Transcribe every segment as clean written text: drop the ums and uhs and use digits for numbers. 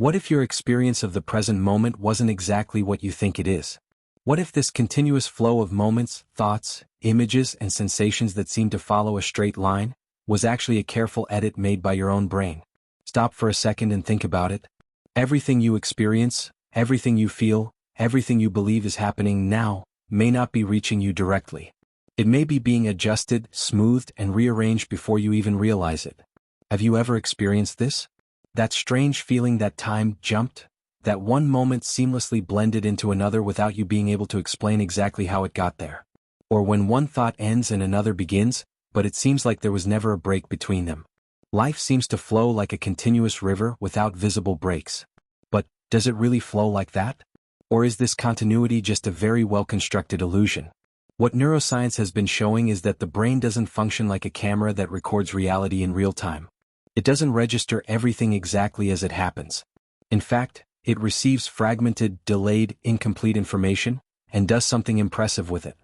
What if your experience of the present moment wasn't exactly what you think it is? What if this continuous flow of moments, thoughts, images, and sensations that seem to follow a straight line was actually a careful edit made by your own brain? Stop for a second and think about it. Everything you experience, everything you feel, everything you believe is happening now may not be reaching you directly. It may be being adjusted, smoothed, and rearranged before you even realize it. Have you ever experienced this? That strange feeling that time jumped? That one moment seamlessly blended into another without you being able to explain exactly how it got there? Or when one thought ends and another begins, but it seems like there was never a break between them. Life seems to flow like a continuous river without visible breaks. But does it really flow like that? Or is this continuity just a very well-constructed illusion? What neuroscience has been showing is that the brain doesn't function like a camera that records reality in real time. It doesn't register everything exactly as it happens. In fact, it receives fragmented, delayed, incomplete information, and does something impressive with it.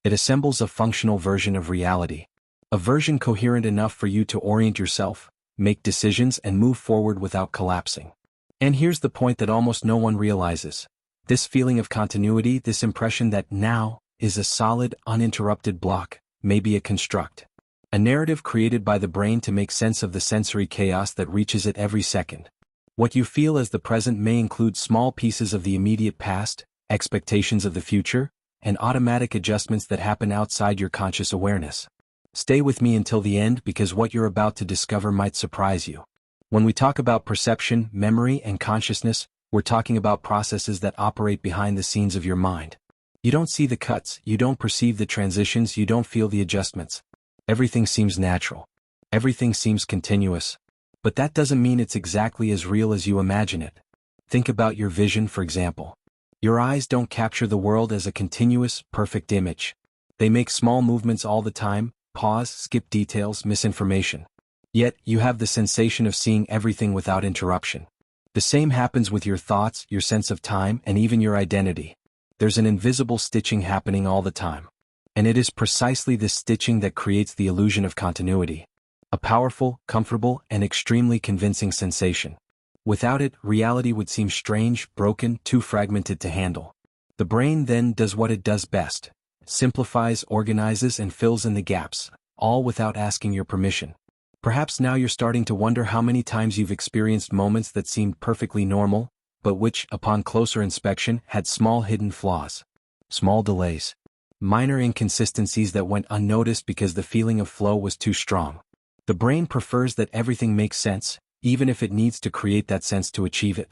It assembles a functional version of reality. A version coherent enough for you to orient yourself, make decisions, and move forward without collapsing. And here's the point that almost no one realizes. This feeling of continuity, this impression that now is a solid, uninterrupted block, may be a construct. A narrative created by the brain to make sense of the sensory chaos that reaches it every second. What you feel as the present may include small pieces of the immediate past, expectations of the future, and automatic adjustments that happen outside your conscious awareness. Stay with me until the end because what you're about to discover might surprise you. When we talk about perception, memory, and consciousness, we're talking about processes that operate behind the scenes of your mind. You don't see the cuts, you don't perceive the transitions, you don't feel the adjustments. Everything seems natural. Everything seems continuous. But that doesn't mean it's exactly as real as you imagine it. Think about your vision, for example. Your eyes don't capture the world as a continuous, perfect image. They make small movements all the time, pause, skip details, miss information. Yet, you have the sensation of seeing everything without interruption. The same happens with your thoughts, your sense of time, and even your identity. There's an invisible stitching happening all the time. And it is precisely this stitching that creates the illusion of continuity. A powerful, comfortable, and extremely convincing sensation. Without it, reality would seem strange, broken, too fragmented to handle. The brain then does what it does best. Simplifies, organizes, and fills in the gaps, all without asking your permission. Perhaps now you're starting to wonder how many times you've experienced moments that seemed perfectly normal, but which, upon closer inspection, had small hidden flaws. Small delays. Minor inconsistencies that went unnoticed because the feeling of flow was too strong. The brain prefers that everything makes sense, even if it needs to create that sense to achieve it.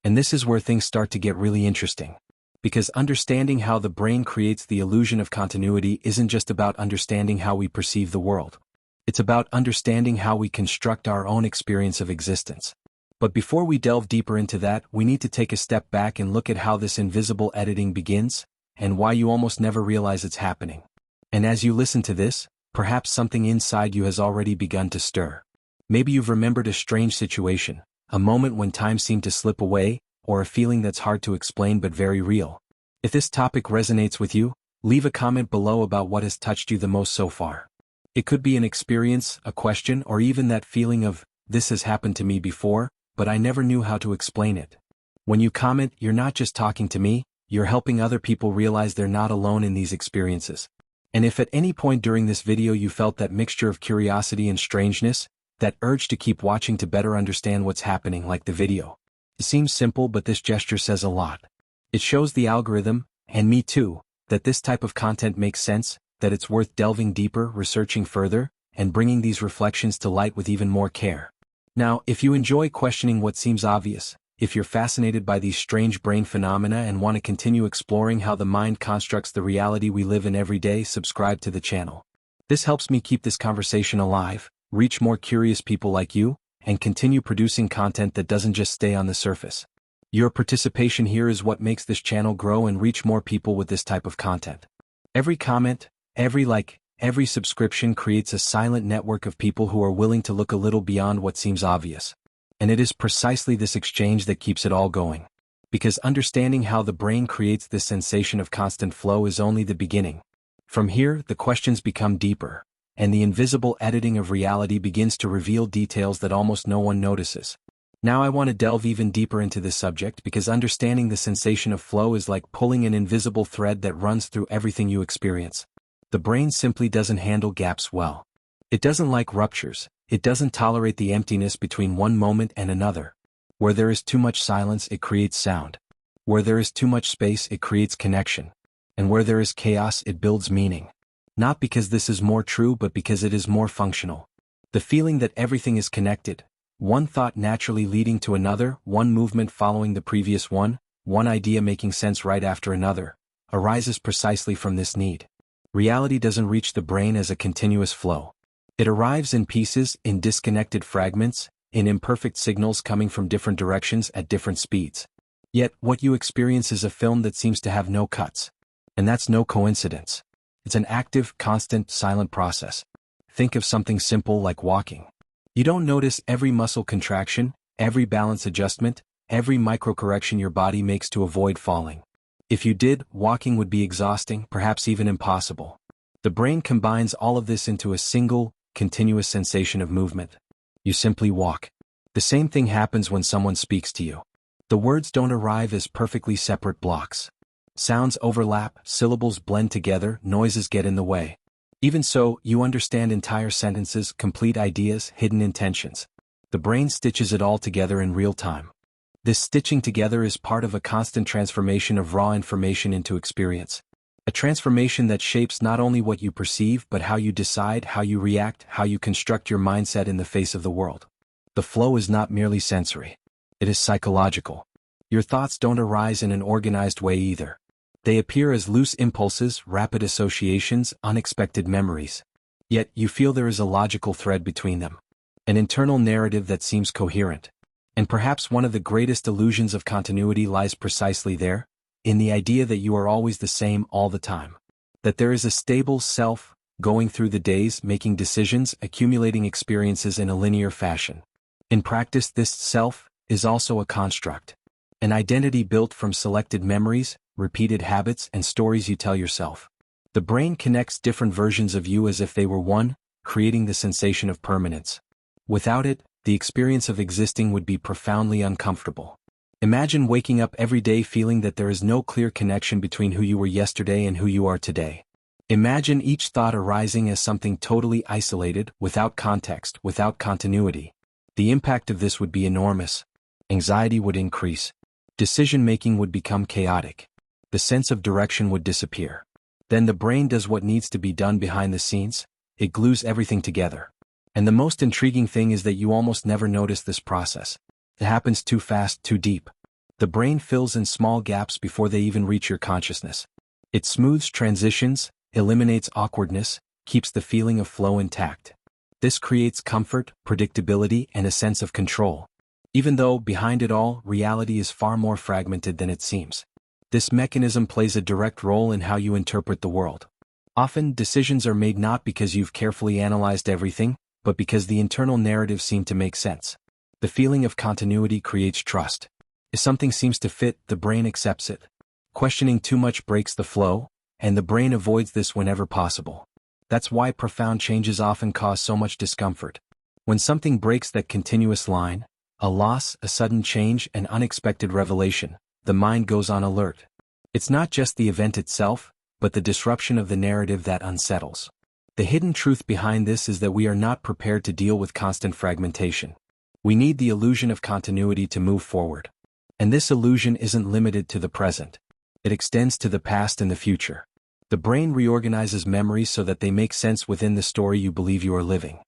And this is where things start to get really interesting. Because understanding how the brain creates the illusion of continuity isn't just about understanding how we perceive the world. It's about understanding how we construct our own experience of existence. But before we delve deeper into that, we need to take a step back and look at how this invisible editing begins, and why you almost never realize it's happening. And as you listen to this, perhaps something inside you has already begun to stir. Maybe you've remembered a strange situation, a moment when time seemed to slip away, or a feeling that's hard to explain but very real. If this topic resonates with you, leave a comment below about what has touched you the most so far. It could be an experience, a question, or even that feeling of, this has happened to me before, but I never knew how to explain it. When you comment, you're not just talking to me, you're helping other people realize they're not alone in these experiences. And if at any point during this video you felt that mixture of curiosity and strangeness, that urge to keep watching to better understand what's happening, like the video. It seems simple, but this gesture says a lot. It shows the algorithm, and me too, that this type of content makes sense, that it's worth delving deeper, researching further, and bringing these reflections to light with even more care. Now, if you enjoy questioning what seems obvious, if you're fascinated by these strange brain phenomena and want to continue exploring how the mind constructs the reality we live in every day, subscribe to the channel. This helps me keep this conversation alive, reach more curious people like you, and continue producing content that doesn't just stay on the surface. Your participation here is what makes this channel grow and reach more people with this type of content. Every comment, every like, every subscription creates a silent network of people who are willing to look a little beyond what seems obvious. And it is precisely this exchange that keeps it all going. Because understanding how the brain creates this sensation of constant flow is only the beginning. From here, the questions become deeper, and the invisible editing of reality begins to reveal details that almost no one notices. Now I want to delve even deeper into this subject because understanding the sensation of flow is like pulling an invisible thread that runs through everything you experience. The brain simply doesn't handle gaps well. It doesn't like ruptures. It doesn't tolerate the emptiness between one moment and another. Where there is too much silence, it creates sound. Where there is too much space, it creates connection. And where there is chaos, it builds meaning. Not because this is more true, but because it is more functional. The feeling that everything is connected, one thought naturally leading to another, one movement following the previous one idea making sense right after another, arises precisely from this need. Reality doesn't reach the brain as a continuous flow. It arrives in pieces, in disconnected fragments, in imperfect signals coming from different directions at different speeds. Yet, what you experience is a film that seems to have no cuts. And that's no coincidence. It's an active, constant, silent process. Think of something simple like walking. You don't notice every muscle contraction, every balance adjustment, every microcorrection your body makes to avoid falling. If you did, walking would be exhausting, perhaps even impossible. The brain combines all of this into a single, continuous sensation of movement. You simply walk. The same thing happens when someone speaks to you. The words don't arrive as perfectly separate blocks. Sounds overlap, syllables blend together, noises get in the way. Even so, you understand entire sentences, complete ideas, hidden intentions. The brain stitches it all together in real time. This stitching together is part of a constant transformation of raw information into experience. A transformation that shapes not only what you perceive but how you decide, how you react, how you construct your mindset in the face of the world. The flow is not merely sensory. It is psychological. Your thoughts don't arise in an organized way either. They appear as loose impulses, rapid associations, unexpected memories. Yet, you feel there is a logical thread between them. An internal narrative that seems coherent. And perhaps one of the greatest illusions of continuity lies precisely there, in the idea that you are always the same all the time. That there is a stable self, going through the days, making decisions, accumulating experiences in a linear fashion. In practice, this self is also a construct. An identity built from selected memories, repeated habits, and stories you tell yourself. The brain connects different versions of you as if they were one, creating the sensation of permanence. Without it, the experience of existing would be profoundly uncomfortable. Imagine waking up every day feeling that there is no clear connection between who you were yesterday and who you are today. Imagine each thought arising as something totally isolated, without context, without continuity. The impact of this would be enormous. Anxiety would increase. Decision-making would become chaotic. The sense of direction would disappear. Then the brain does what needs to be done behind the scenes. It glues everything together. And the most intriguing thing is that you almost never notice this process. It happens too fast, too deep. The brain fills in small gaps before they even reach your consciousness. It smooths transitions, eliminates awkwardness, keeps the feeling of flow intact. This creates comfort, predictability, and a sense of control. Even though, behind it all, reality is far more fragmented than it seems. This mechanism plays a direct role in how you interpret the world. Often, decisions are made not because you've carefully analyzed everything, but because the internal narrative seemed to make sense. The feeling of continuity creates trust. If something seems to fit, the brain accepts it. Questioning too much breaks the flow, and the brain avoids this whenever possible. That's why profound changes often cause so much discomfort. When something breaks that continuous line, a loss, a sudden change, an unexpected revelation, the mind goes on alert. It's not just the event itself, but the disruption of the narrative that unsettles. The hidden truth behind this is that we are not prepared to deal with constant fragmentation. We need the illusion of continuity to move forward. And this illusion isn't limited to the present. It extends to the past and the future. The brain reorganizes memories so that they make sense within the story you believe you are living.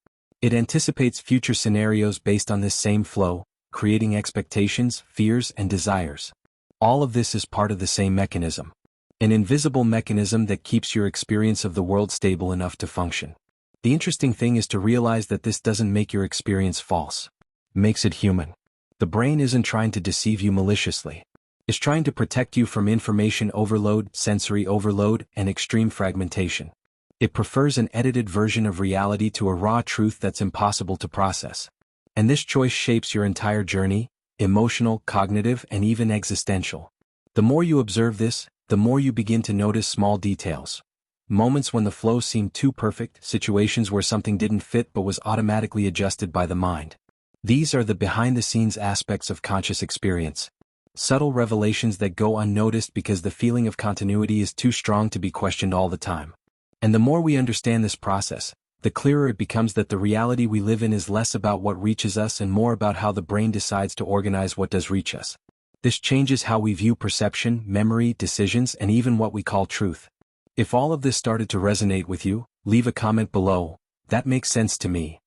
It anticipates future scenarios based on this same flow, creating expectations, fears, and desires. All of this is part of the same mechanism. An invisible mechanism that keeps your experience of the world stable enough to function. The interesting thing is to realize that this doesn't make your experience false. It makes it human. The brain isn't trying to deceive you maliciously. It's trying to protect you from information overload, sensory overload, and extreme fragmentation. It prefers an edited version of reality to a raw truth that's impossible to process. And this choice shapes your entire journey, emotional, cognitive, and even existential. The more you observe this, the more you begin to notice small details. Moments when the flow seemed too perfect, situations where something didn't fit but was automatically adjusted by the mind. These are the behind-the-scenes aspects of conscious experience. Subtle revelations that go unnoticed because the feeling of continuity is too strong to be questioned all the time. And the more we understand this process, the clearer it becomes that the reality we live in is less about what reaches us and more about how the brain decides to organize what does reach us. This changes how we view perception, memory, decisions, and even what we call truth. If all of this started to resonate with you, leave a comment below. That makes sense to me.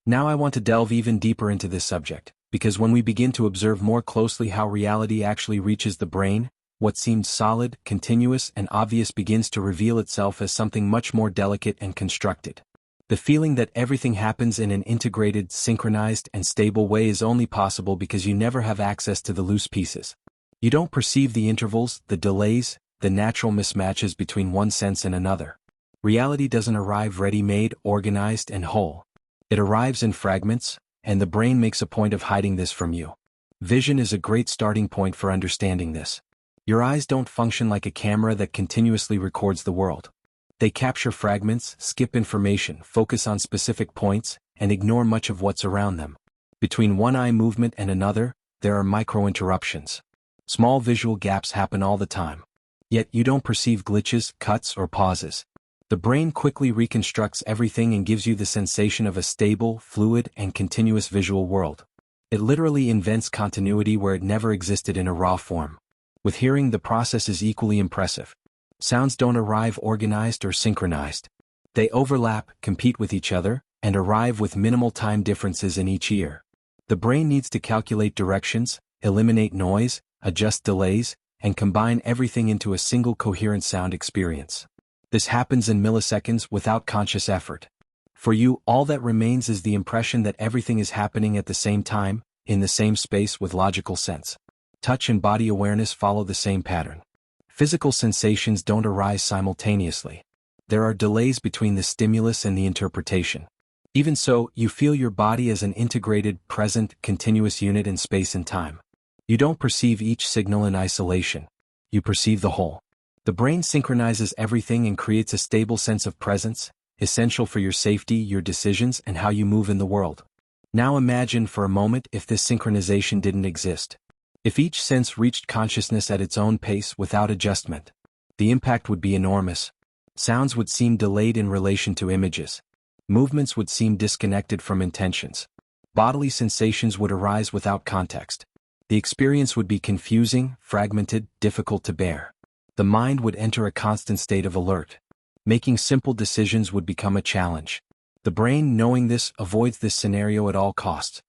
Now I want to delve even deeper into this subject, because when we begin to observe more closely how reality actually reaches the brain, what seemed solid, continuous, and obvious begins to reveal itself as something much more delicate and constructed. The feeling that everything happens in an integrated, synchronized, and stable way is only possible because you never have access to the loose pieces. You don't perceive the intervals, the delays, the natural mismatches between one sense and another. Reality doesn't arrive ready-made, organized, and whole. It arrives in fragments, and the brain makes a point of hiding this from you. Vision is a great starting point for understanding this. Your eyes don't function like a camera that continuously records the world. They capture fragments, skip information, focus on specific points, and ignore much of what's around them. Between one eye movement and another, there are micro-interruptions. Small visual gaps happen all the time. Yet you don't perceive glitches, cuts, or pauses. The brain quickly reconstructs everything and gives you the sensation of a stable, fluid, and continuous visual world. It literally invents continuity where it never existed in a raw form. With hearing, the process is equally impressive. Sounds don't arrive organized or synchronized. They overlap, compete with each other, and arrive with minimal time differences in each ear. The brain needs to calculate directions, eliminate noise, adjust delays, and combine everything into a single coherent sound experience. This happens in milliseconds without conscious effort. For you, all that remains is the impression that everything is happening at the same time, in the same space with logical sense. Touch and body awareness follow the same pattern. Physical sensations don't arise simultaneously. There are delays between the stimulus and the interpretation. Even so, you feel your body as an integrated, present, continuous unit in space and time. You don't perceive each signal in isolation. You perceive the whole. The brain synchronizes everything and creates a stable sense of presence, essential for your safety, your decisions, and how you move in the world. Now imagine for a moment if this synchronization didn't exist. If each sense reached consciousness at its own pace without adjustment, the impact would be enormous. Sounds would seem delayed in relation to images. Movements would seem disconnected from intentions. Bodily sensations would arise without context. The experience would be confusing, fragmented, difficult to bear. The mind would enter a constant state of alert. Making simple decisions would become a challenge. The brain, knowing this, avoids this scenario at all costs.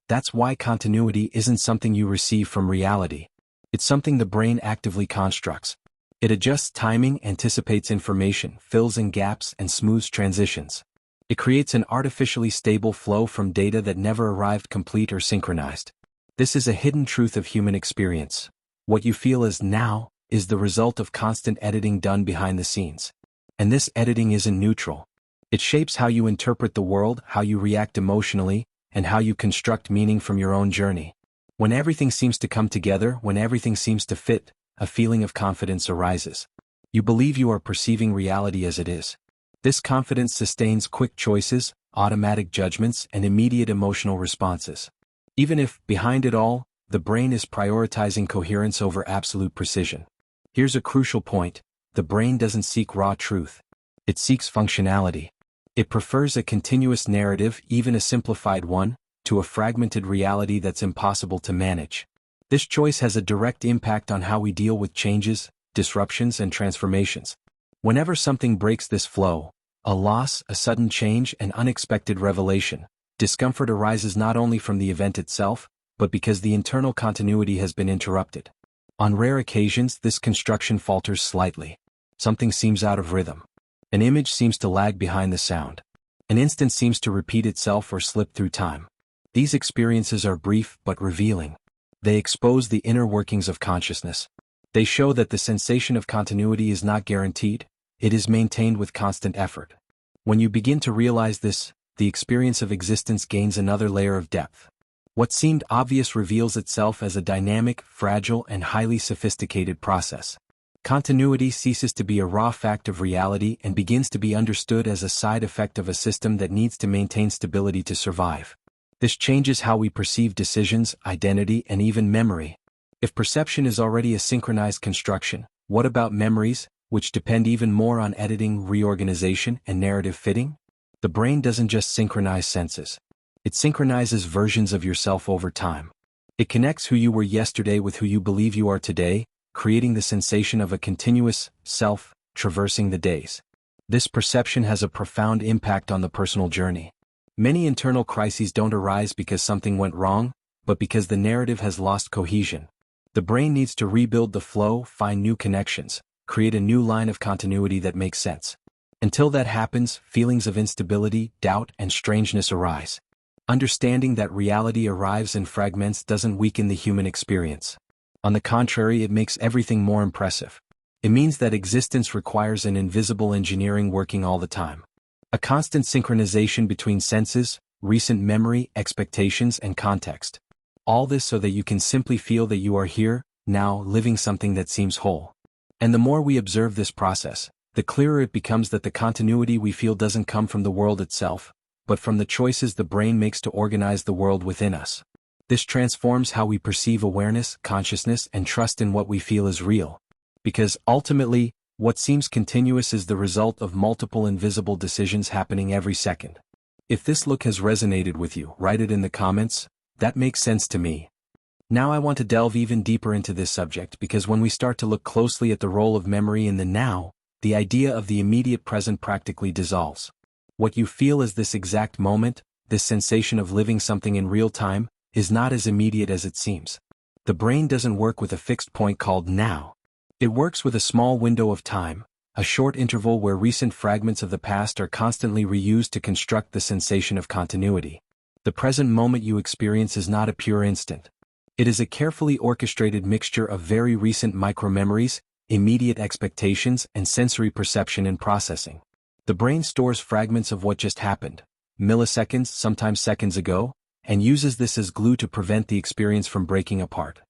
That's why continuity isn't something you receive from reality. It's something the brain actively constructs. It adjusts timing, anticipates information, fills in gaps, and smooths transitions. It creates an artificially stable flow from data that never arrived complete or synchronized. This is a hidden truth of human experience. What you feel as now is the result of constant editing done behind the scenes. And this editing isn't neutral. It shapes how you interpret the world, how you react emotionally, and how you construct meaning from your own journey. When everything seems to come together, when everything seems to fit, a feeling of confidence arises. You believe you are perceiving reality as it is. This confidence sustains quick choices, automatic judgments, and immediate emotional responses. Even if, behind it all, the brain is prioritizing coherence over absolute precision. Here's a crucial point: the brain doesn't seek raw truth. It seeks functionality. It prefers a continuous narrative, even a simplified one, to a fragmented reality that's impossible to manage. This choice has a direct impact on how we deal with changes, disruptions, and transformations. Whenever something breaks this flow, a loss, a sudden change, an unexpected revelation, discomfort arises not only from the event itself, but because the internal continuity has been interrupted. On rare occasions, this construction falters slightly. Something seems out of rhythm. An image seems to lag behind the sound. An instant seems to repeat itself or slip through time. These experiences are brief but revealing. They expose the inner workings of consciousness. They show that the sensation of continuity is not guaranteed, it is maintained with constant effort. When you begin to realize this, the experience of existence gains another layer of depth. What seemed obvious reveals itself as a dynamic, fragile, and highly sophisticated process. Continuity ceases to be a raw fact of reality and begins to be understood as a side effect of a system that needs to maintain stability to survive. This changes how we perceive decisions, identity, and even memory. If perception is already a synchronized construction, what about memories, which depend even more on editing, reorganization, and narrative fitting? The brain doesn't just synchronize senses. It synchronizes versions of yourself over time. It connects who you were yesterday with who you believe you are today, creating the sensation of a continuous self traversing the days. This perception has a profound impact on the personal journey. Many internal crises don't arise because something went wrong, but because the narrative has lost cohesion. The brain needs to rebuild the flow, find new connections, create a new line of continuity that makes sense. Until that happens, feelings of instability, doubt, and strangeness arise. Understanding that reality arrives in fragments doesn't weaken the human experience. On the contrary, it makes everything more impressive. It means that existence requires an invisible engineering working all the time. A constant synchronization between senses, recent memory, expectations, and context. All this so that you can simply feel that you are here, now, living something that seems whole. And the more we observe this process, the clearer it becomes that the continuity we feel doesn't come from the world itself, but from the choices the brain makes to organize the world within us. This transforms how we perceive awareness, consciousness, and trust in what we feel is real. Because, ultimately, what seems continuous is the result of multiple invisible decisions happening every second. If this look has resonated with you, write it in the comments. That makes sense to me. Now I want to delve even deeper into this subject because when we start to look closely at the role of memory in the now, the idea of the immediate present practically dissolves. What you feel is this exact moment, this sensation of living something in real time, is not as immediate as it seems. The brain doesn't work with a fixed point called now. It works with a small window of time, a short interval where recent fragments of the past are constantly reused to construct the sensation of continuity. The present moment you experience is not a pure instant. It is a carefully orchestrated mixture of very recent micromemories, immediate expectations, and sensory perception and processing. The brain stores fragments of what just happened, milliseconds, sometimes seconds ago, and uses this as glue to prevent the experience from breaking apart.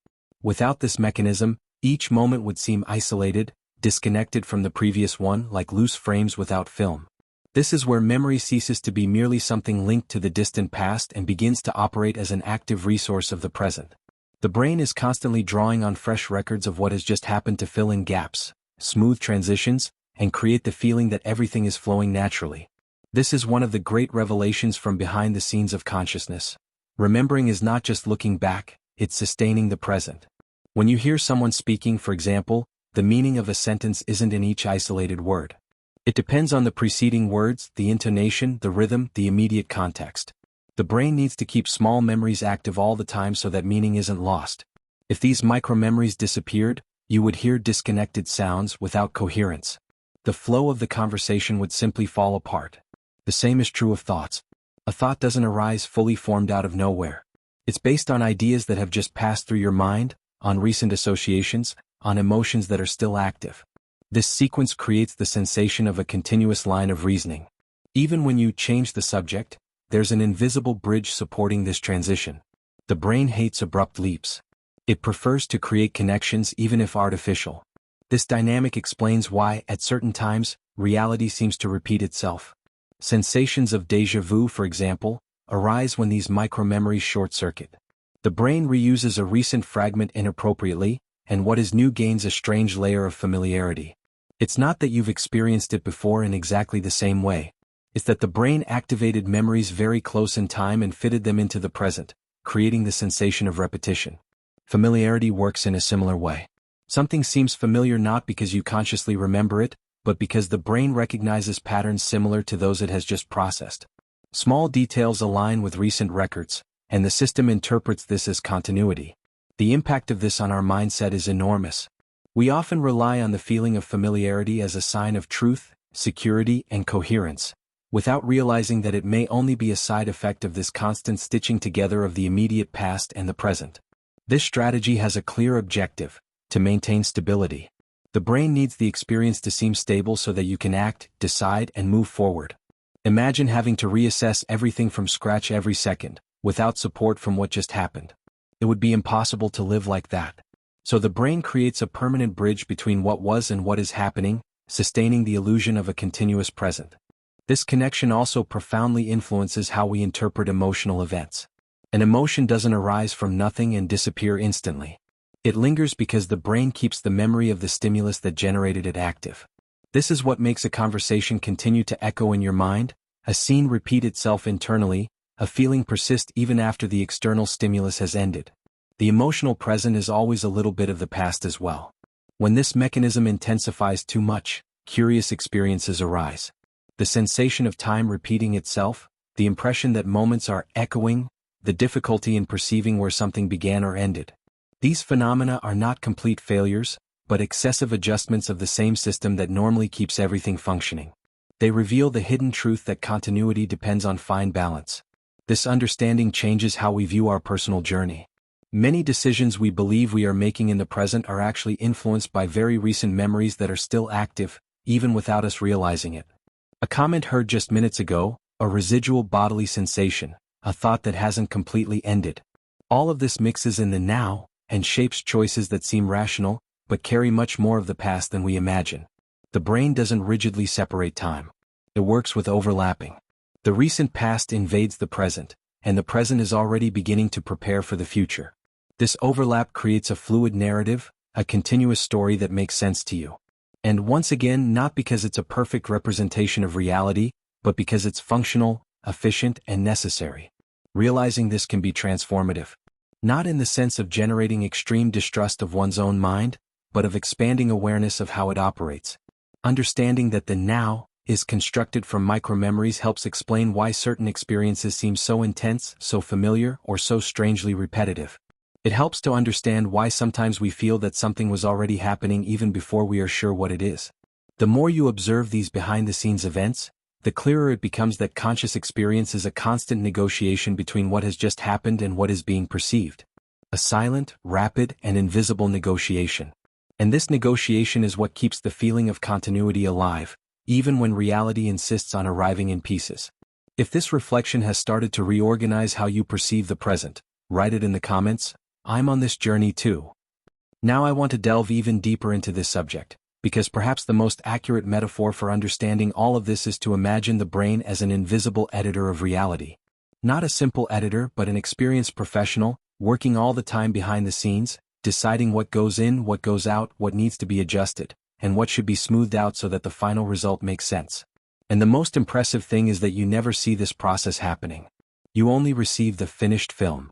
Without this mechanism, each moment would seem isolated, disconnected from the previous one, like loose frames without film. This is where memory ceases to be merely something linked to the distant past and begins to operate as an active resource of the present. The brain is constantly drawing on fresh records of what has just happened to fill in gaps, smooth transitions, and create the feeling that everything is flowing naturally. This is one of the great revelations from behind the scenes of consciousness. Remembering is not just looking back, it's sustaining the present. When you hear someone speaking, for example, the meaning of a sentence isn't in each isolated word. It depends on the preceding words, the intonation, the rhythm, the immediate context. The brain needs to keep small memories active all the time so that meaning isn't lost. If these micro-memories disappeared, you would hear disconnected sounds without coherence. The flow of the conversation would simply fall apart. The same is true of thoughts. A thought doesn't arise fully formed out of nowhere. It's based on ideas that have just passed through your mind, on recent associations, on emotions that are still active. This sequence creates the sensation of a continuous line of reasoning. Even when you change the subject, there's an invisible bridge supporting this transition. The brain hates abrupt leaps. It prefers to create connections even if artificial. This dynamic explains why, at certain times, reality seems to repeat itself. Sensations of déjà vu, for example, arise when these micromemories short-circuit. The brain reuses a recent fragment inappropriately, and what is new gains a strange layer of familiarity. It's not that you've experienced it before in exactly the same way. It's that the brain activated memories very close in time and fitted them into the present, creating the sensation of repetition. Familiarity works in a similar way. Something seems familiar not because you consciously remember it, but because the brain recognizes patterns similar to those it has just processed. Small details align with recent records, and the system interprets this as continuity. The impact of this on our mindset is enormous. We often rely on the feeling of familiarity as a sign of truth, security, and coherence, without realizing that it may only be a side effect of this constant stitching together of the immediate past and the present. This strategy has a clear objective: to maintain stability. The brain needs the experience to seem stable so that you can act, decide, and move forward. Imagine having to reassess everything from scratch every second, without support from what just happened. It would be impossible to live like that. So the brain creates a permanent bridge between what was and what is happening, sustaining the illusion of a continuous present. This connection also profoundly influences how we interpret emotional events. An emotion doesn't arise from nothing and disappear instantly. It lingers because the brain keeps the memory of the stimulus that generated it active. This is what makes a conversation continue to echo in your mind, a scene repeat itself internally, a feeling persist even after the external stimulus has ended. The emotional present is always a little bit of the past as well. When this mechanism intensifies too much, curious experiences arise. The sensation of time repeating itself, the impression that moments are echoing, the difficulty in perceiving where something began or ended. These phenomena are not complete failures, but excessive adjustments of the same system that normally keeps everything functioning. They reveal the hidden truth that continuity depends on fine balance. This understanding changes how we view our personal journey. Many decisions we believe we are making in the present are actually influenced by very recent memories that are still active, even without us realizing it. A comment heard just minutes ago, a residual bodily sensation, a thought that hasn't completely ended. All of this mixes in the now, and shapes choices that seem rational, but carry much more of the past than we imagine. The brain doesn't rigidly separate time. It works with overlapping. The recent past invades the present, and the present is already beginning to prepare for the future. This overlap creates a fluid narrative, a continuous story that makes sense to you. And once again, not because it's a perfect representation of reality, but because it's functional, efficient, and necessary. Realizing this can be transformative. Not in the sense of generating extreme distrust of one's own mind, but of expanding awareness of how it operates. Understanding that the now is constructed from micromemories helps explain why certain experiences seem so intense, so familiar, or so strangely repetitive. It helps to understand why sometimes we feel that something was already happening even before we are sure what it is. The more you observe these behind-the-scenes events, the clearer it becomes that conscious experience is a constant negotiation between what has just happened and what is being perceived. A silent, rapid, and invisible negotiation. And this negotiation is what keeps the feeling of continuity alive, even when reality insists on arriving in pieces. If this reflection has started to reorganize how you perceive the present, write it in the comments. I'm on this journey too. Now I want to delve even deeper into this subject, because perhaps the most accurate metaphor for understanding all of this is to imagine the brain as an invisible editor of reality. Not a simple editor, but an experienced professional, working all the time behind the scenes, deciding what goes in, what goes out, what needs to be adjusted, and what should be smoothed out so that the final result makes sense. And the most impressive thing is that you never see this process happening. You only receive the finished film.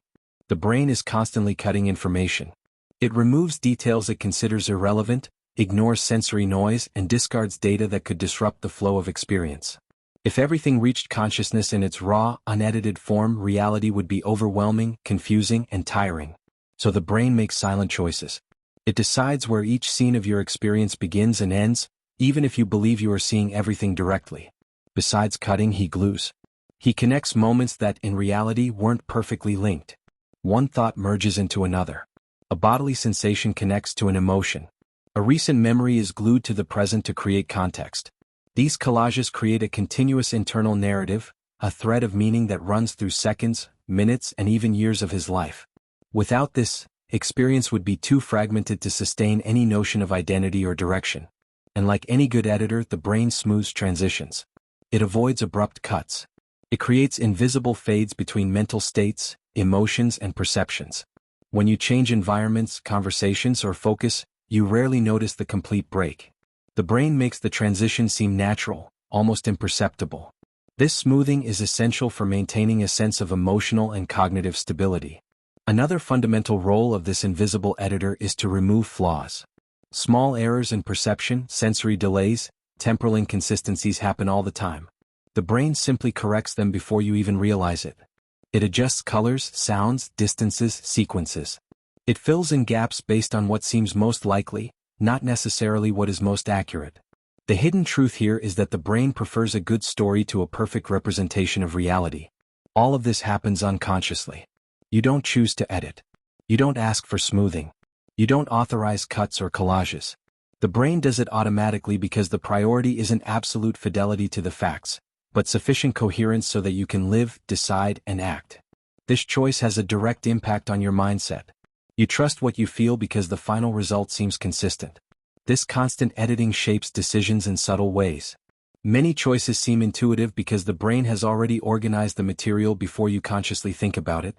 The brain is constantly cutting information. It removes details it considers irrelevant, ignores sensory noise, and discards data that could disrupt the flow of experience. If everything reached consciousness in its raw, unedited form, reality would be overwhelming, confusing, and tiring. So the brain makes silent choices. It decides where each scene of your experience begins and ends, even if you believe you are seeing everything directly. Besides cutting, he glues. He connects moments that, in reality, weren't perfectly linked. One thought merges into another. A bodily sensation connects to an emotion. A recent memory is glued to the present to create context. These collages create a continuous internal narrative, a thread of meaning that runs through seconds, minutes, and even years of his life. Without this, experience would be too fragmented to sustain any notion of identity or direction. And like any good editor, the brain smooths transitions. It avoids abrupt cuts. It creates invisible fades between mental states, emotions, and perceptions. When you change environments, conversations, or focus, you rarely notice the complete break. The brain makes the transition seem natural, almost imperceptible. This smoothing is essential for maintaining a sense of emotional and cognitive stability. Another fundamental role of this invisible editor is to remove flaws. Small errors in perception, sensory delays, temporal inconsistencies happen all the time. The brain simply corrects them before you even realize it. It adjusts colors, sounds, distances, sequences. It fills in gaps based on what seems most likely, not necessarily what is most accurate. The hidden truth here is that the brain prefers a good story to a perfect representation of reality. All of this happens unconsciously. You don't choose to edit. You don't ask for smoothing. You don't authorize cuts or collages. The brain does it automatically because the priority isn't absolute fidelity to the facts, but sufficient coherence so that you can live, decide, and act. This choice has a direct impact on your mindset. You trust what you feel because the final result seems consistent. This constant editing shapes decisions in subtle ways. Many choices seem intuitive because the brain has already organized the material before you consciously think about it.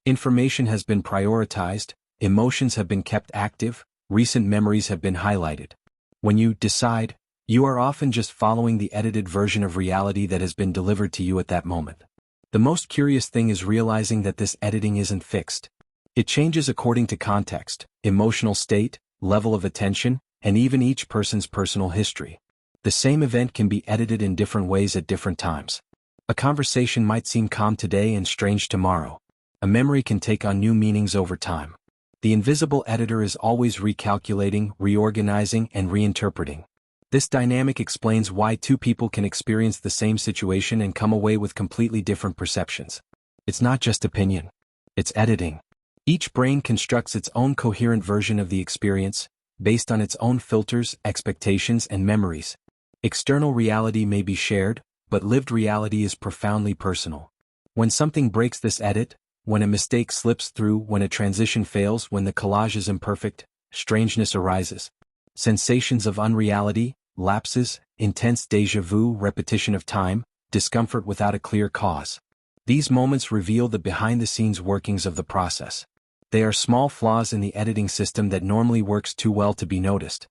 Information has been prioritized, emotions have been kept active, recent memories have been highlighted. When you decide, you are often just following the edited version of reality that has been delivered to you at that moment. The most curious thing is realizing that this editing isn't fixed. It changes according to context, emotional state, level of attention, and even each person's personal history. The same event can be edited in different ways at different times. A conversation might seem calm today and strange tomorrow. A memory can take on new meanings over time. The invisible editor is always recalculating, reorganizing, and reinterpreting. This dynamic explains why two people can experience the same situation and come away with completely different perceptions. It's not just opinion. It's editing. Each brain constructs its own coherent version of the experience, based on its own filters, expectations, and memories. External reality may be shared, but lived reality is profoundly personal. When something breaks this edit, when a mistake slips through, when a transition fails, when the collage is imperfect, strangeness arises. Sensations of unreality, lapses, intense déjà vu, repetition of time, discomfort without a clear cause. These moments reveal the behind-the-scenes workings of the process. They are small flaws in the editing system that normally works too well to be noticed.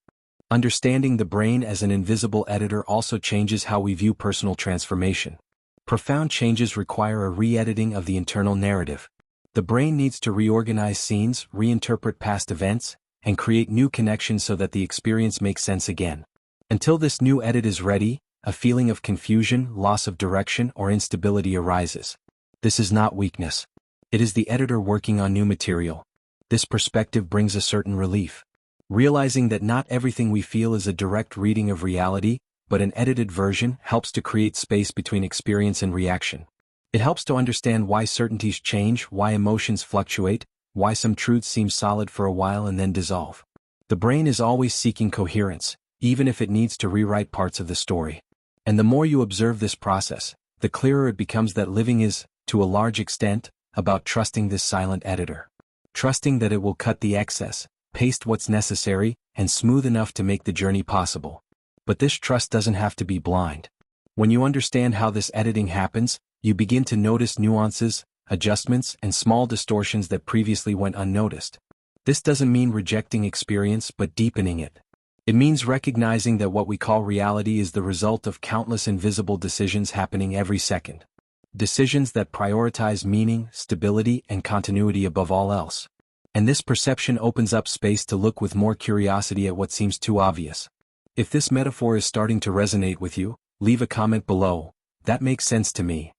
Understanding the brain as an invisible editor also changes how we view personal transformation. Profound changes require a re-editing of the internal narrative. The brain needs to reorganize scenes, reinterpret past events, and create new connections so that the experience makes sense again. Until this new edit is ready, a feeling of confusion, loss of direction, or instability arises. This is not weakness. It is the editor working on new material. This perspective brings a certain relief. Realizing that not everything we feel is a direct reading of reality, but an edited version, helps to create space between experience and reaction. It helps to understand why certainties change, why emotions fluctuate, why some truths seem solid for a while and then dissolve. The brain is always seeking coherence, even if it needs to rewrite parts of the story. And the more you observe this process, the clearer it becomes that living is, to a large extent, about trusting this silent editor. Trusting that it will cut the excess, paste what's necessary, and smooth enough to make the journey possible. But this trust doesn't have to be blind. When you understand how this editing happens, you begin to notice nuances, adjustments, and small distortions that previously went unnoticed. This doesn't mean rejecting experience but deepening it. It means recognizing that what we call reality is the result of countless invisible decisions happening every second. Decisions that prioritize meaning, stability, and continuity above all else. And this perception opens up space to look with more curiosity at what seems too obvious. If this metaphor is starting to resonate with you, leave a comment below. That makes sense to me.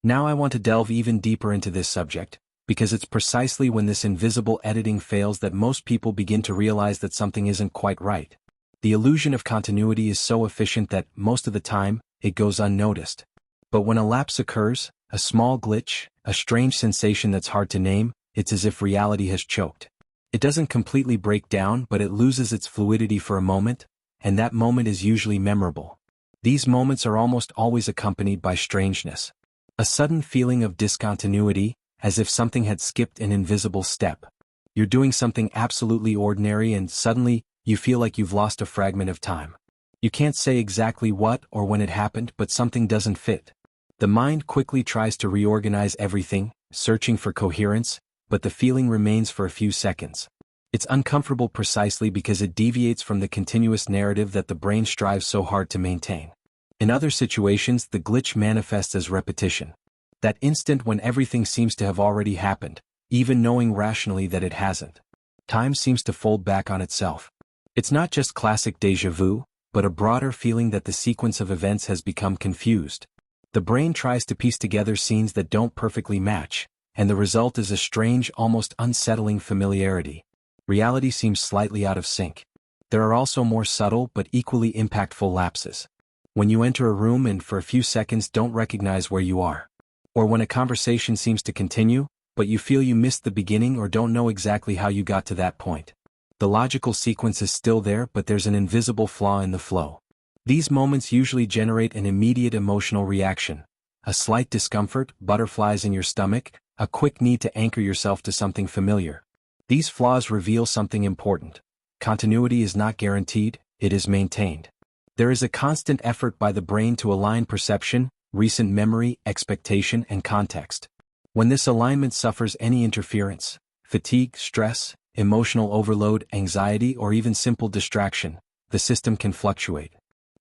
Now I want to delve even deeper into this subject, because it's precisely when this invisible editing fails that most people begin to realize that something isn't quite right. The illusion of continuity is so efficient that, most of the time, it goes unnoticed. But when a lapse occurs, a small glitch, a strange sensation that's hard to name, it's as if reality has choked. It doesn't completely break down, but it loses its fluidity for a moment, and that moment is usually memorable. These moments are almost always accompanied by strangeness. A sudden feeling of discontinuity, as if something had skipped an invisible step. You're doing something absolutely ordinary and suddenly, you feel like you've lost a fragment of time. You can't say exactly what or when it happened, but something doesn't fit. The mind quickly tries to reorganize everything, searching for coherence, but the feeling remains for a few seconds. It's uncomfortable precisely because it deviates from the continuous narrative that the brain strives so hard to maintain. In other situations, the glitch manifests as repetition. That instant when everything seems to have already happened, even knowing rationally that it hasn't. Time seems to fold back on itself. It's not just classic déjà vu, but a broader feeling that the sequence of events has become confused. The brain tries to piece together scenes that don't perfectly match, and the result is a strange, almost unsettling familiarity. Reality seems slightly out of sync. There are also more subtle but equally impactful lapses. When you enter a room and for a few seconds don't recognize where you are. Or when a conversation seems to continue, but you feel you missed the beginning or don't know exactly how you got to that point. The logical sequence is still there, but there's an invisible flaw in the flow. These moments usually generate an immediate emotional reaction. A slight discomfort, butterflies in your stomach, a quick need to anchor yourself to something familiar. These flaws reveal something important. Continuity is not guaranteed, it is maintained. There is a constant effort by the brain to align perception, recent memory, expectation, and context. When this alignment suffers any interference, fatigue, stress, emotional overload, anxiety, or even simple distraction, the system can fluctuate.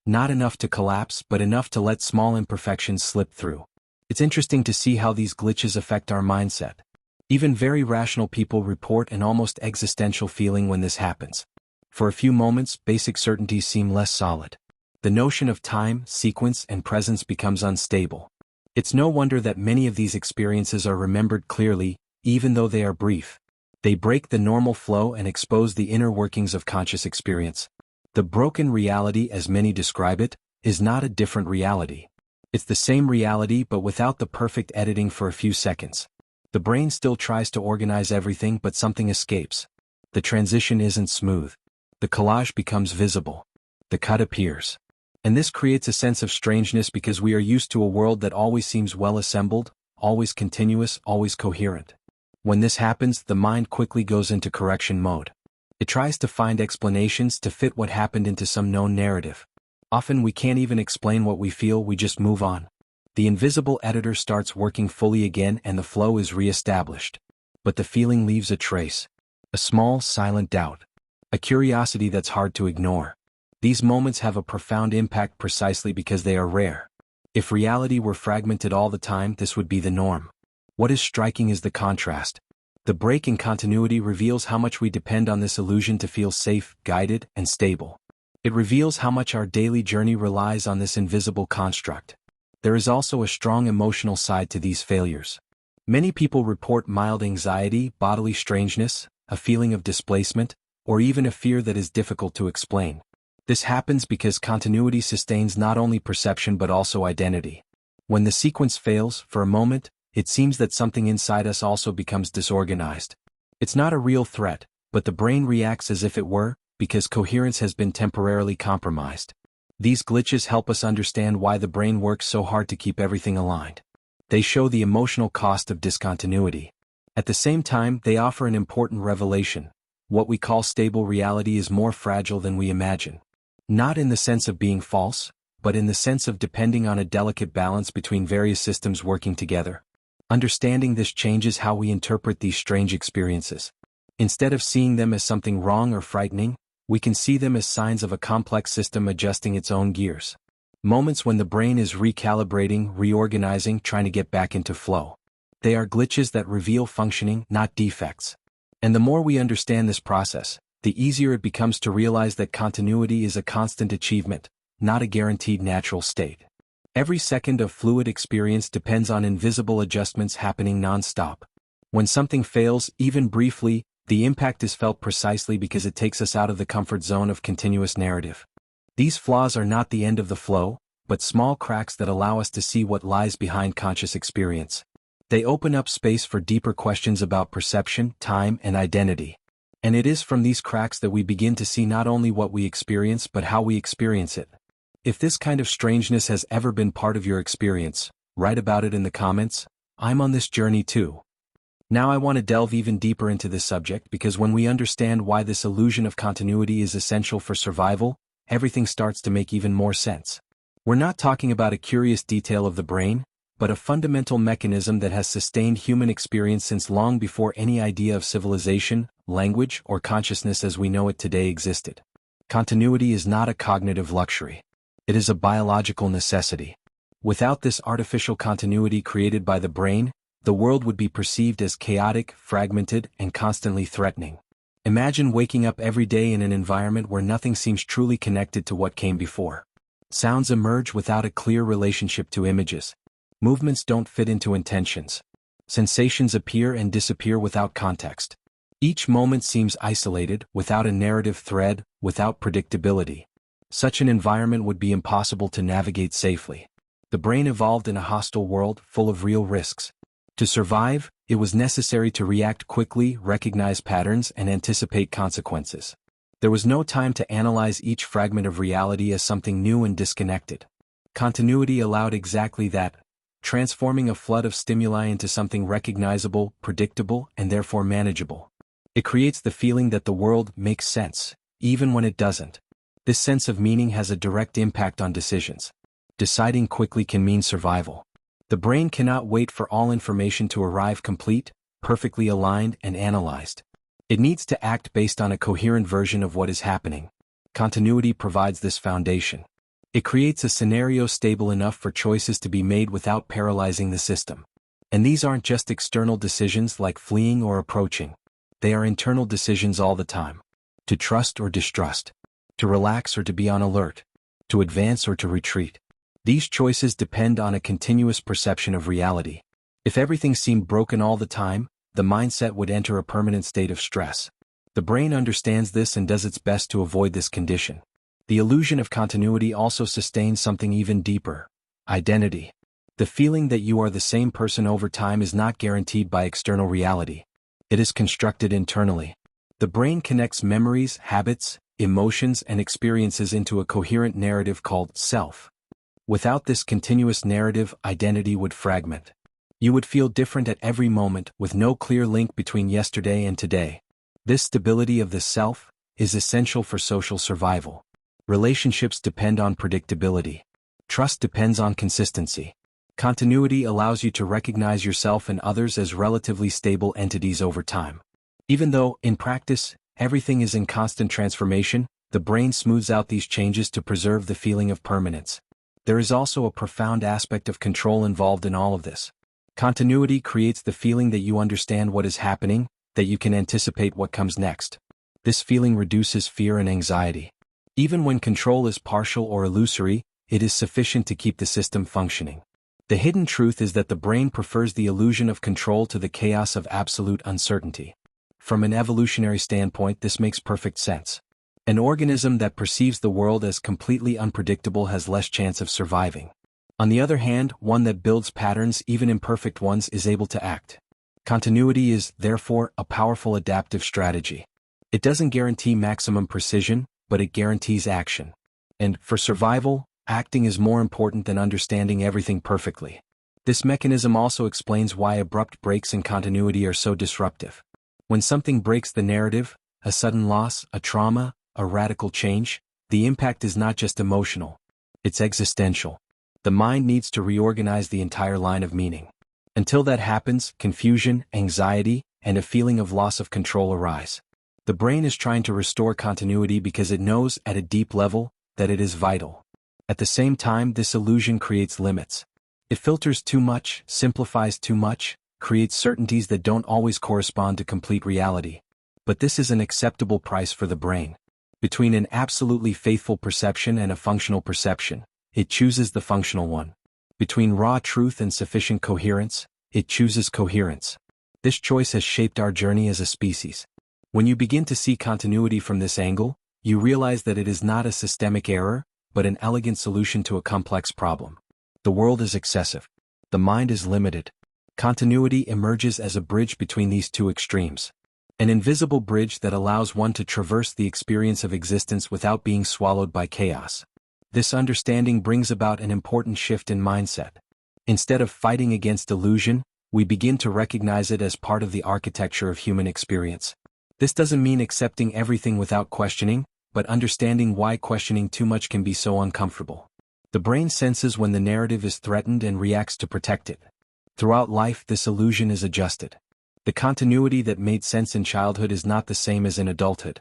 Not enough to collapse, but enough to let small imperfections slip through. It's interesting to see how these glitches affect our mindset. Even very rational people report an almost existential feeling when this happens. For a few moments, basic certainties seem less solid. The notion of time, sequence, and presence becomes unstable. It's no wonder that many of these experiences are remembered clearly, even though they are brief. They break the normal flow and expose the inner workings of conscious experience. The broken reality, as many describe it, is not a different reality. It's the same reality but without the perfect editing for a few seconds. The brain still tries to organize everything but something escapes. The transition isn't smooth. The collage becomes visible. The cut appears. And this creates a sense of strangeness because we are used to a world that always seems well assembled, always continuous, always coherent. When this happens, the mind quickly goes into correction mode. It tries to find explanations to fit what happened into some known narrative. Often we can't even explain what we feel, we just move on. The invisible editor starts working fully again and the flow is re-established. But the feeling leaves a trace. A small, silent doubt. A curiosity that's hard to ignore. These moments have a profound impact precisely because they are rare. If reality were fragmented all the time, this would be the norm. What is striking is the contrast. The break in continuity reveals how much we depend on this illusion to feel safe, guided, and stable. It reveals how much our daily journey relies on this invisible construct. There is also a strong emotional side to these failures. Many people report mild anxiety, bodily strangeness, a feeling of displacement, or even a fear that is difficult to explain. This happens because continuity sustains not only perception but also identity. When the sequence fails, for a moment, it seems that something inside us also becomes disorganized. It's not a real threat, but the brain reacts as if it were, because coherence has been temporarily compromised. These glitches help us understand why the brain works so hard to keep everything aligned. They show the emotional cost of discontinuity. At the same time, they offer an important revelation. What we call stable reality is more fragile than we imagine. Not in the sense of being false, but in the sense of depending on a delicate balance between various systems working together. Understanding this changes how we interpret these strange experiences. Instead of seeing them as something wrong or frightening, we can see them as signs of a complex system adjusting its own gears. Moments when the brain is recalibrating, reorganizing, trying to get back into flow. They are glitches that reveal functioning, not defects. And the more we understand this process, the easier it becomes to realize that continuity is a constant achievement, not a guaranteed natural state. Every second of fluid experience depends on invisible adjustments happening non-stop. When something fails, even briefly, the impact is felt precisely because it takes us out of the comfort zone of continuous narrative. These flaws are not the end of the flow, but small cracks that allow us to see what lies behind conscious experience. They open up space for deeper questions about perception, time, and identity. And it is from these cracks that we begin to see not only what we experience but how we experience it. If this kind of strangeness has ever been part of your experience, write about it in the comments. I'm on this journey too. Now I want to delve even deeper into this subject because when we understand why this illusion of continuity is essential for survival, everything starts to make even more sense. We're not talking about a curious detail of the brain, but a fundamental mechanism that has sustained human experience since long before any idea of civilization, language, or consciousness as we know it today existed. Continuity is not a cognitive luxury. It is a biological necessity. Without this artificial continuity created by the brain, the world would be perceived as chaotic, fragmented, and constantly threatening. Imagine waking up every day in an environment where nothing seems truly connected to what came before. Sounds emerge without a clear relationship to images. Movements don't fit into intentions. Sensations appear and disappear without context. Each moment seems isolated, without a narrative thread, without predictability. Such an environment would be impossible to navigate safely. The brain evolved in a hostile world, full of real risks. To survive, it was necessary to react quickly, recognize patterns, and anticipate consequences. There was no time to analyze each fragment of reality as something new and disconnected. Continuity allowed exactly that, transforming a flood of stimuli into something recognizable, predictable, and therefore manageable. It creates the feeling that the world makes sense, even when it doesn't. This sense of meaning has a direct impact on decisions. Deciding quickly can mean survival. The brain cannot wait for all information to arrive complete, perfectly aligned and analyzed. It needs to act based on a coherent version of what is happening. Continuity provides this foundation. It creates a scenario stable enough for choices to be made without paralyzing the system. And these aren't just external decisions like fleeing or approaching. They are internal decisions all the time. To trust or distrust. To relax or to be on alert. To advance or to retreat. These choices depend on a continuous perception of reality. If everything seemed broken all the time, the mindset would enter a permanent state of stress. The brain understands this and does its best to avoid this condition. The illusion of continuity also sustains something even deeper. Identity. The feeling that you are the same person over time is not guaranteed by external reality. It is constructed internally. The brain connects memories, habits, emotions, and experiences into a coherent narrative called self. Without this continuous narrative, identity would fragment. You would feel different at every moment, with no clear link between yesterday and today. This stability of the self is essential for social survival. Relationships depend on predictability. Trust depends on consistency. Continuity allows you to recognize yourself and others as relatively stable entities over time. Even though, in practice, everything is in constant transformation, the brain smooths out these changes to preserve the feeling of permanence. There is also a profound aspect of control involved in all of this. Continuity creates the feeling that you understand what is happening, that you can anticipate what comes next. This feeling reduces fear and anxiety. Even when control is partial or illusory, it is sufficient to keep the system functioning. The hidden truth is that the brain prefers the illusion of control to the chaos of absolute uncertainty. From an evolutionary standpoint, this makes perfect sense. An organism that perceives the world as completely unpredictable has less chance of surviving. On the other hand, one that builds patterns, even imperfect ones, is able to act. Continuity is, therefore, a powerful adaptive strategy. It doesn't guarantee maximum precision, but it guarantees action. And, for survival, acting is more important than understanding everything perfectly. This mechanism also explains why abrupt breaks in continuity are so disruptive. When something breaks the narrative, a sudden loss, a trauma, a radical change, the impact is not just emotional. It's existential. The mind needs to reorganize the entire line of meaning. Until that happens, confusion, anxiety, and a feeling of loss of control arise. The brain is trying to restore continuity because it knows, at a deep level, that it is vital. At the same time, this illusion creates limits. It filters too much, simplifies too much, creates certainties that don't always correspond to complete reality. But this is an acceptable price for the brain. Between an absolutely faithful perception and a functional perception, it chooses the functional one. Between raw truth and sufficient coherence, it chooses coherence. This choice has shaped our journey as a species. When you begin to see continuity from this angle, you realize that it is not a systemic error, but an elegant solution to a complex problem. The world is excessive. The mind is limited. Continuity emerges as a bridge between these two extremes. An invisible bridge that allows one to traverse the experience of existence without being swallowed by chaos. This understanding brings about an important shift in mindset. Instead of fighting against illusion, we begin to recognize it as part of the architecture of human experience. This doesn't mean accepting everything without questioning, but understanding why questioning too much can be so uncomfortable. The brain senses when the narrative is threatened and reacts to protect it. Throughout life, this illusion is adjusted. The continuity that made sense in childhood is not the same as in adulthood.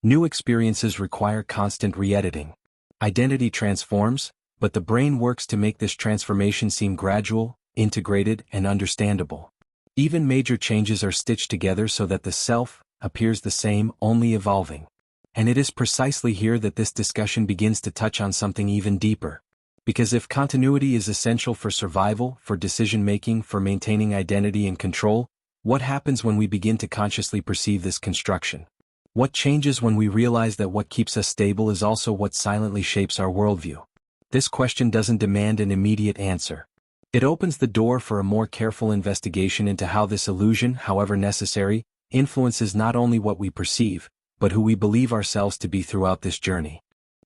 New experiences require constant re-editing. Identity transforms, but the brain works to make this transformation seem gradual, integrated, and understandable. Even major changes are stitched together so that the self appears the same, only evolving. And it is precisely here that this discussion begins to touch on something even deeper. Because if continuity is essential for survival, for decision-making, for maintaining identity and control, what happens when we begin to consciously perceive this construction? What changes when we realize that what keeps us stable is also what silently shapes our worldview? This question doesn't demand an immediate answer. It opens the door for a more careful investigation into how this illusion, however necessary, influences not only what we perceive, but who we believe ourselves to be throughout this journey.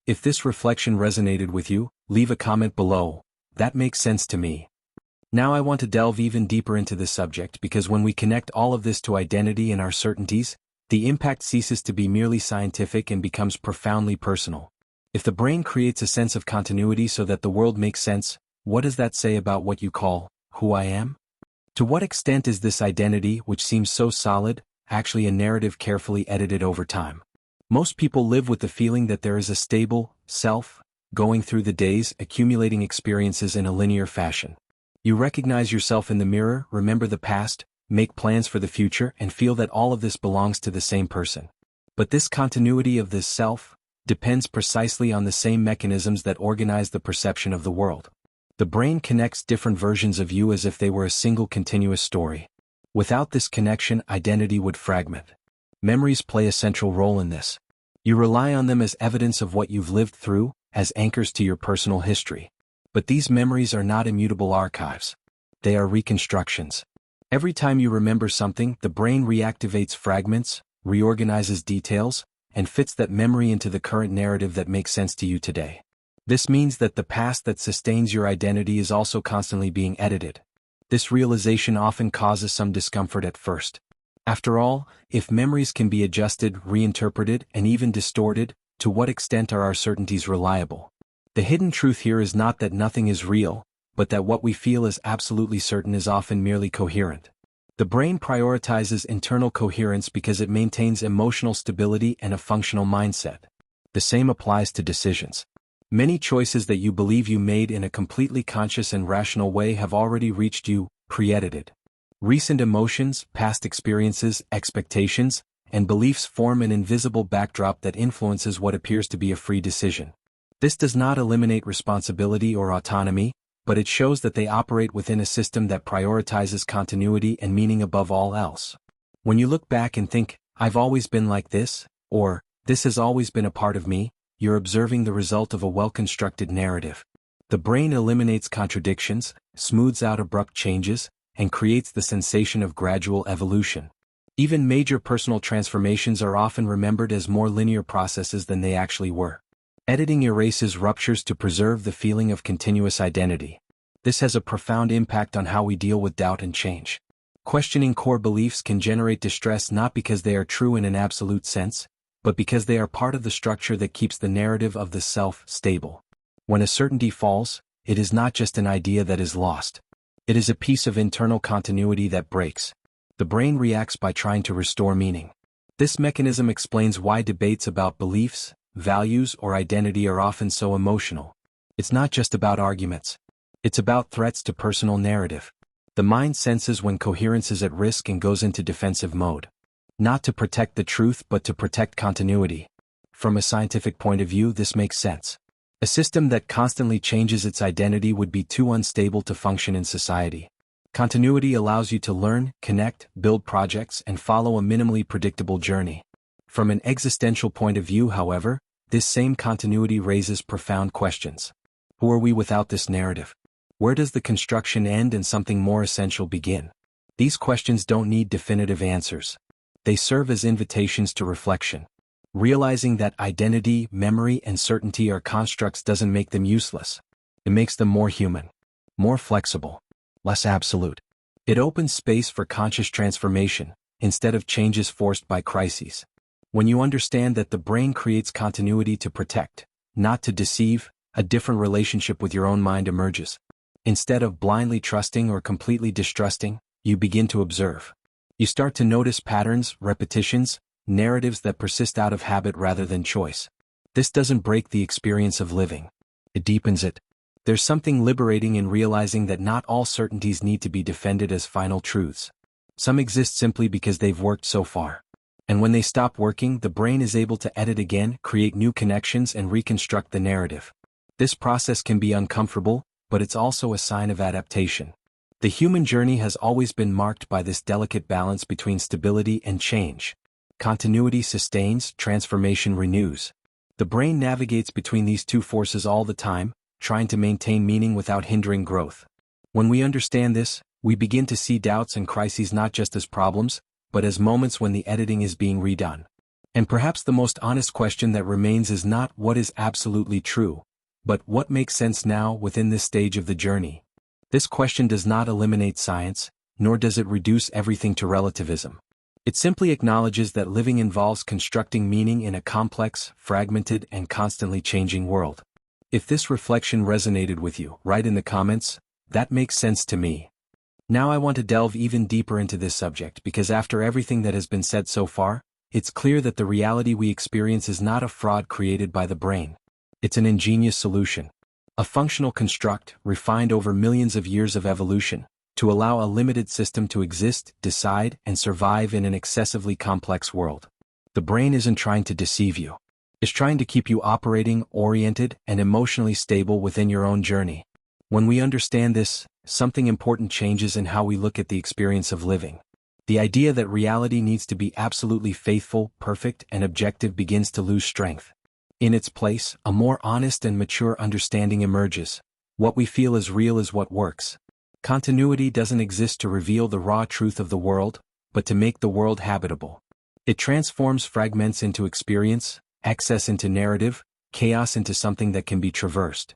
If this reflection resonated with you, leave a comment below. That makes sense to me. Now I want to delve even deeper into this subject because when we connect all of this to identity and our certainties, the impact ceases to be merely scientific and becomes profoundly personal. If the brain creates a sense of continuity so that the world makes sense, what does that say about what you call who I am? To what extent is this identity, which seems so solid, actually a narrative carefully edited over time? Most people live with the feeling that there is a stable self, going through the days, accumulating experiences in a linear fashion. You recognize yourself in the mirror, remember the past, make plans for the future, and feel that all of this belongs to the same person. But this continuity of this self depends precisely on the same mechanisms that organize the perception of the world. The brain connects different versions of you as if they were a single continuous story. Without this connection, identity would fragment. Memories play a central role in this. You rely on them as evidence of what you've lived through, as anchors to your personal history. But these memories are not immutable archives. They are reconstructions. Every time you remember something, the brain reactivates fragments, reorganizes details, and fits that memory into the current narrative that makes sense to you today. This means that the past that sustains your identity is also constantly being edited. This realization often causes some discomfort at first. After all, if memories can be adjusted, reinterpreted, and even distorted, to what extent are our certainties reliable? The hidden truth here is not that nothing is real, but that what we feel is absolutely certain is often merely coherent. The brain prioritizes internal coherence because it maintains emotional stability and a functional mindset. The same applies to decisions. Many choices that you believe you made in a completely conscious and rational way have already reached you, pre-edited. Recent emotions, past experiences, expectations, and beliefs form an invisible backdrop that influences what appears to be a free decision. This does not eliminate responsibility or autonomy, but it shows that they operate within a system that prioritizes continuity and meaning above all else. When you look back and think, "I've always been like this," or "this has always been a part of me," you're observing the result of a well-constructed narrative. The brain eliminates contradictions, smooths out abrupt changes, and creates the sensation of gradual evolution. Even major personal transformations are often remembered as more linear processes than they actually were. Editing erases ruptures to preserve the feeling of continuous identity. This has a profound impact on how we deal with doubt and change. Questioning core beliefs can generate distress not because they are true in an absolute sense, but because they are part of the structure that keeps the narrative of the self stable. When a certainty falls, it is not just an idea that is lost. It is a piece of internal continuity that breaks. The brain reacts by trying to restore meaning. This mechanism explains why debates about beliefs, values, or identity are often so emotional. It's not just about arguments. It's about threats to personal narrative. The mind senses when coherence is at risk and goes into defensive mode. Not to protect the truth but to protect continuity. From a scientific point of view, this makes sense. A system that constantly changes its identity would be too unstable to function in society. Continuity allows you to learn, connect, build projects, and follow a minimally predictable journey. From an existential point of view, however, this same continuity raises profound questions. Who are we without this narrative? Where does the construction end and something more essential begin? These questions don't need definitive answers. They serve as invitations to reflection. Realizing that identity, memory, and certainty are constructs doesn't make them useless. It makes them more human, more flexible, less absolute. It opens space for conscious transformation, instead of changes forced by crises. When you understand that the brain creates continuity to protect, not to deceive, a different relationship with your own mind emerges. Instead of blindly trusting or completely distrusting, you begin to observe. You start to notice patterns, repetitions, narratives that persist out of habit rather than choice. This doesn't break the experience of living. It deepens it. There's something liberating in realizing that not all certainties need to be defended as final truths. Some exist simply because they've worked so far. And when they stop working, the brain is able to edit again, create new connections, and reconstruct the narrative. This process can be uncomfortable, but it's also a sign of adaptation. The human journey has always been marked by this delicate balance between stability and change. Continuity sustains, transformation renews. The brain navigates between these two forces all the time, trying to maintain meaning without hindering growth. When we understand this, we begin to see doubts and crises not just as problems, but as moments when the editing is being redone. And perhaps the most honest question that remains is not what is absolutely true, but what makes sense now within this stage of the journey. This question does not eliminate science, nor does it reduce everything to relativism. It simply acknowledges that living involves constructing meaning in a complex, fragmented, and constantly changing world. If this reflection resonated with you, write in the comments, "That makes sense to me," Now I want to delve even deeper into this subject because after everything that has been said so far, it's clear that the reality we experience is not a fraud created by the brain. It's an ingenious solution. A functional construct, refined over millions of years of evolution, to allow a limited system to exist, decide, and survive in an excessively complex world. The brain isn't trying to deceive you. It's trying to keep you operating, oriented, and emotionally stable within your own journey. When we understand this, something important changes in how we look at the experience of living. The idea that reality needs to be absolutely faithful, perfect, and objective begins to lose strength. In its place, a more honest and mature understanding emerges. What we feel is real is what works. Continuity doesn't exist to reveal the raw truth of the world, but to make the world habitable. It transforms fragments into experience, excess into narrative, chaos into something that can be traversed.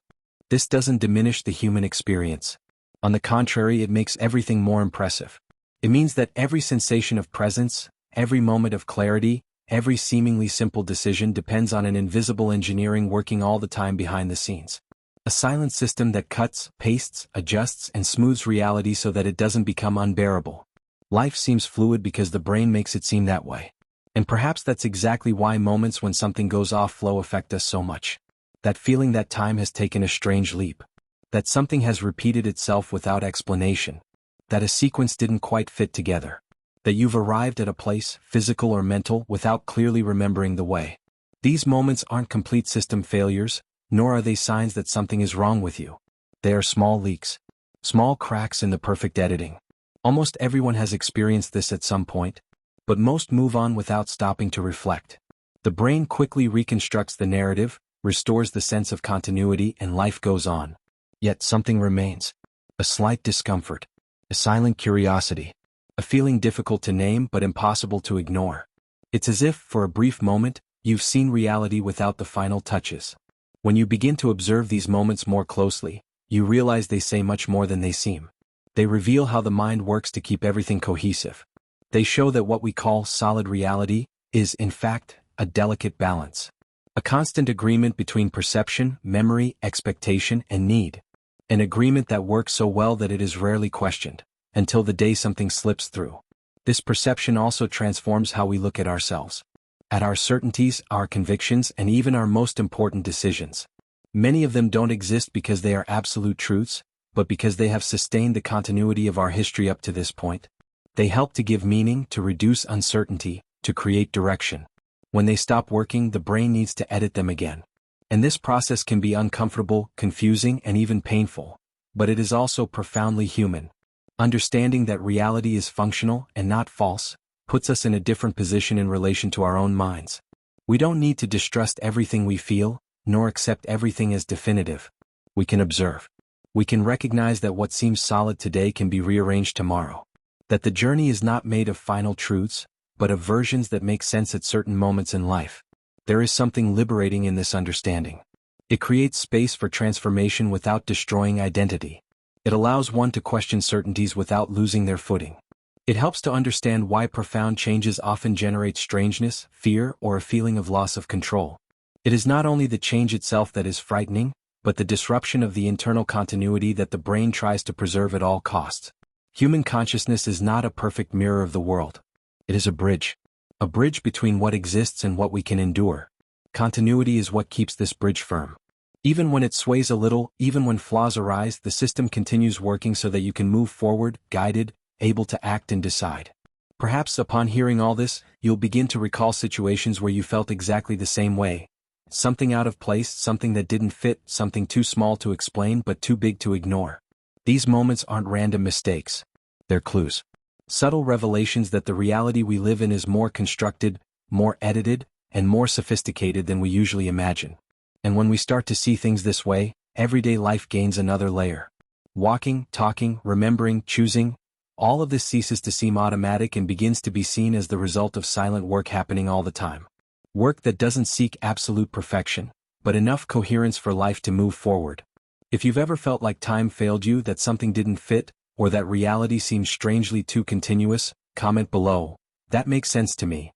This doesn't diminish the human experience. On the contrary, it makes everything more impressive. It means that every sensation of presence, every moment of clarity, every seemingly simple decision depends on an invisible engineering working all the time behind the scenes. A silent system that cuts, pastes, adjusts, and smooths reality so that it doesn't become unbearable. Life seems fluid because the brain makes it seem that way. And perhaps that's exactly why moments when something goes off flow affect us so much. That feeling that time has taken a strange leap. That something has repeated itself without explanation. That a sequence didn't quite fit together. That you've arrived at a place, physical or mental, without clearly remembering the way. These moments aren't complete system failures, nor are they signs that something is wrong with you. They are small leaks. Small cracks in the perfect editing. Almost everyone has experienced this at some point, but most move on without stopping to reflect. The brain quickly reconstructs the narrative, restores the sense of continuity, and life goes on. Yet something remains. A slight discomfort. A silent curiosity. A feeling difficult to name but impossible to ignore. It's as if, for a brief moment, you've seen reality without the final touches. When you begin to observe these moments more closely, you realize they say much more than they seem. They reveal how the mind works to keep everything cohesive. They show that what we call solid reality is, in fact, a delicate balance. A constant agreement between perception, memory, expectation, and need. An agreement that works so well that it is rarely questioned, until the day something slips through. This perception also transforms how we look at ourselves. At our certainties, our convictions, and even our most important decisions. Many of them don't exist because they are absolute truths, but because they have sustained the continuity of our history up to this point. They help to give meaning, to reduce uncertainty, to create direction. When they stop working, the brain needs to edit them again. And this process can be uncomfortable, confusing, and even painful. But it is also profoundly human. Understanding that reality is functional and not false puts us in a different position in relation to our own minds. We don't need to distrust everything we feel, nor accept everything as definitive. We can observe. We can recognize that what seems solid today can be rearranged tomorrow. That the journey is not made of final truths, but of versions that make sense at certain moments in life. There is something liberating in this understanding. It creates space for transformation without destroying identity. It allows one to question certainties without losing their footing. It helps to understand why profound changes often generate strangeness, fear, or a feeling of loss of control. It is not only the change itself that is frightening, but the disruption of the internal continuity that the brain tries to preserve at all costs. Human consciousness is not a perfect mirror of the world. It is a bridge. A bridge between what exists and what we can endure. Continuity is what keeps this bridge firm. Even when it sways a little, even when flaws arise, the system continues working so that you can move forward, guided, able to act and decide. Perhaps upon hearing all this, you'll begin to recall situations where you felt exactly the same way. Something out of place, something that didn't fit, something too small to explain but too big to ignore. These moments aren't random mistakes. They're clues. Subtle revelations that the reality we live in is more constructed, more edited, and more sophisticated than we usually imagine. And when we start to see things this way, everyday life gains another layer. Walking, talking, remembering, choosing, all of this ceases to seem automatic and begins to be seen as the result of silent work happening all the time. Work that doesn't seek absolute perfection, but enough coherence for life to move forward. If you've ever felt like time failed you, that something didn't fit, or that reality seems strangely too continuous, comment below. That makes sense to me.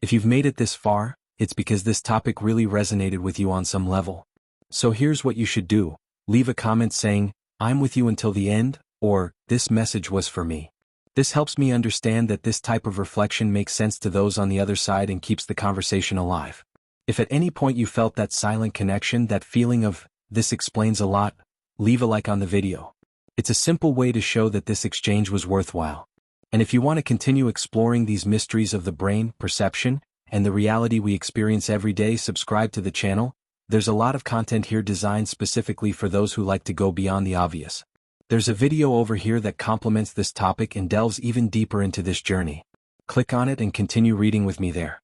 If you've made it this far, it's because this topic really resonated with you on some level. So here's what you should do. Leave a comment saying, "I'm with you until the end," or, this message was for me. This helps me understand that this type of reflection makes sense to those on the other side and keeps the conversation alive. If at any point you felt that silent connection, that feeling of, this explains a lot, leave a like on the video. It's a simple way to show that this exchange was worthwhile. And if you want to continue exploring these mysteries of the brain, perception, and the reality we experience every day, subscribe to the channel. There's a lot of content here designed specifically for those who like to go beyond the obvious. There's a video over here that complements this topic and delves even deeper into this journey. Click on it and continue reading with me there.